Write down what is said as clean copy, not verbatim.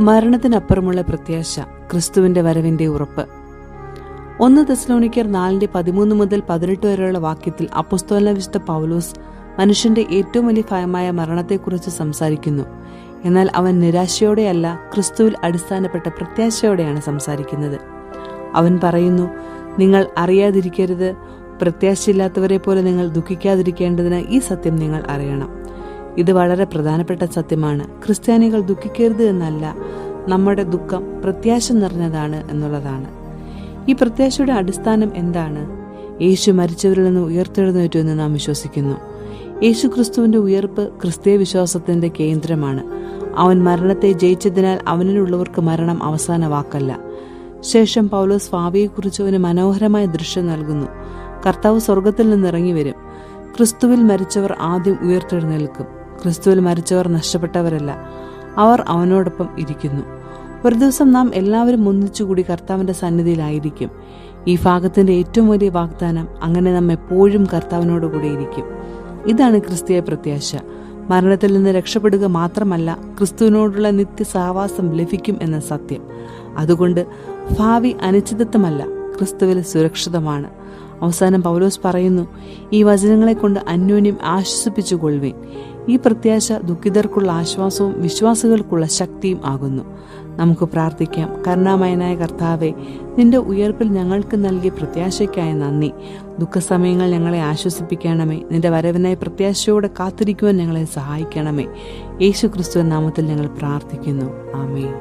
മരണത്തിനപ്പുറമുള്ള പ്രത്യാശ, ക്രിസ്തുവിന്റെ വരവിന്റെ ഉറപ്പ്. 1 തെസ്സലോനിക്കർ 4:13-18 വരെയുള്ള വാക്യത്തിൽ അപ്പോസ്തലനായ വിശുദ്ധ പൗലോസ് മനുഷ്യന്റെ ഏറ്റവും വലിയ ഭയമായ മരണത്തെക്കുറിച്ച് സംസാരിക്കുന്നു. എന്നാൽ അവൻ നിരാശയോടെയല്ല, ക്രിസ്തുവിൽ അടിസ്ഥാനപ്പെട്ട പ്രത്യാശയോടെയാണ് സംസാരിക്കുന്നത്. അവൻ പറയുന്നു, നിങ്ങൾ അറിയാതിരിക്കരുത്, പ്രത്യാശയില്ലാത്തവരെ പോലെ നിങ്ങൾ ദുഃഖിക്കാതിരിക്കേണ്ടതിന് ഈ സത്യം നിങ്ങൾ അറിയണം. ഇത് വളരെ പ്രധാനപ്പെട്ട സത്യമാണ്. ക്രിസ്ത്യാനികൾ ദുഃഖിക്കരുത് എന്നല്ല, നമ്മുടെ ദുഃഖം പ്രത്യാശ നിറഞ്ഞതാണ് എന്നുള്ളതാണ്. ഈ പ്രത്യാശയുടെ അടിസ്ഥാനം എന്താണ്? യേശു മരിച്ചവരിൽ നിന്ന് ഉയർത്തെഴുന്നേറ്റു എന്ന് നാം വിശ്വസിക്കുന്നു. യേശു ക്രിസ്തുവിന്റെ ഉയർപ്പ് ക്രിസ്തീയ വിശ്വാസത്തിന്റെ കേന്ദ്രമാണ്. അവൻ മരണത്തെ ജയിച്ചതിനാൽ അവനിലുള്ളവർക്ക് മരണം അവസാന വാക്കല്ല. ശേഷം പൗലോസ് ഭാവിയെക്കുറിച്ച് ഒരു മനോഹരമായ ദൃശ്യം നൽകുന്നു. കർത്താവ് സ്വർഗത്തിൽ നിന്ന് ഇറങ്ങി വരും. ക്രിസ്തുവിൽ മരിച്ചവർ ആദ്യം ഉയർത്തെഴുന്നേൽക്കും. ക്രിസ്തുവിൽ മരിച്ചവർ നഷ്ടപ്പെട്ടവരല്ല, അവർ അവനോടൊപ്പം ഇരിക്കുന്നു. ഒരു ദിവസം നാം എല്ലാവരും ഒന്നിച്ചുകൂടി കർത്താവിന്റെ സന്നിധിയിലായിരിക്കും. ഈ ഭാഗത്തിന്റെ ഏറ്റവും വലിയ വാഗ്ദാനം, അങ്ങനെ നാം എപ്പോഴും കർത്താവിനോടുകൂടി ഇരിക്കും. ഇതാണ് ക്രിസ്തീയ പ്രത്യാശ. മരണത്തിൽ നിന്ന് രക്ഷപ്പെടുക മാത്രമല്ല, ക്രിസ്തുവിനോടുള്ള നിത്യ സഹവാസം ലഭിക്കും എന്ന സത്യം. അതുകൊണ്ട് ഭാവി അനിശ്ചിതത്വമല്ല, ക്രിസ്തുവിൽ സുരക്ഷിതമാണ്. അവസാനം പൗലോസ് പറയുന്നു, ഈ വചനങ്ങളെ കൊണ്ട് അന്യോന്യം ആശ്വസിപ്പിച്ചുകൊള്ളുവിൻ. ഈ പ്രത്യാശ ദുഃഖിതർക്കുള്ള ആശ്വാസവും വിശ്വാസികൾക്കുള്ള ശക്തിയും ആകുന്നു. നമുക്ക് പ്രാർത്ഥിക്കാം. കരുണാമയനായ കർത്താവേ, നിന്റെ ഉയർപ്പിൽ ഞങ്ങൾക്ക് നൽകിയ പ്രത്യാശയ്ക്കായി നന്ദി. ദുഃഖസമയങ്ങൾ ഞങ്ങളെ ആശ്വസിപ്പിക്കണമേ. നിന്റെ വരവിനായി പ്രത്യാശയോടെ കാത്തിരിക്കുവാൻ ഞങ്ങളെ സഹായിക്കണമേ. യേശു ക്രിസ്തുവിൻ നാമത്തിൽ ഞങ്ങൾ പ്രാർത്ഥിക്കുന്നു. ആമേൻ.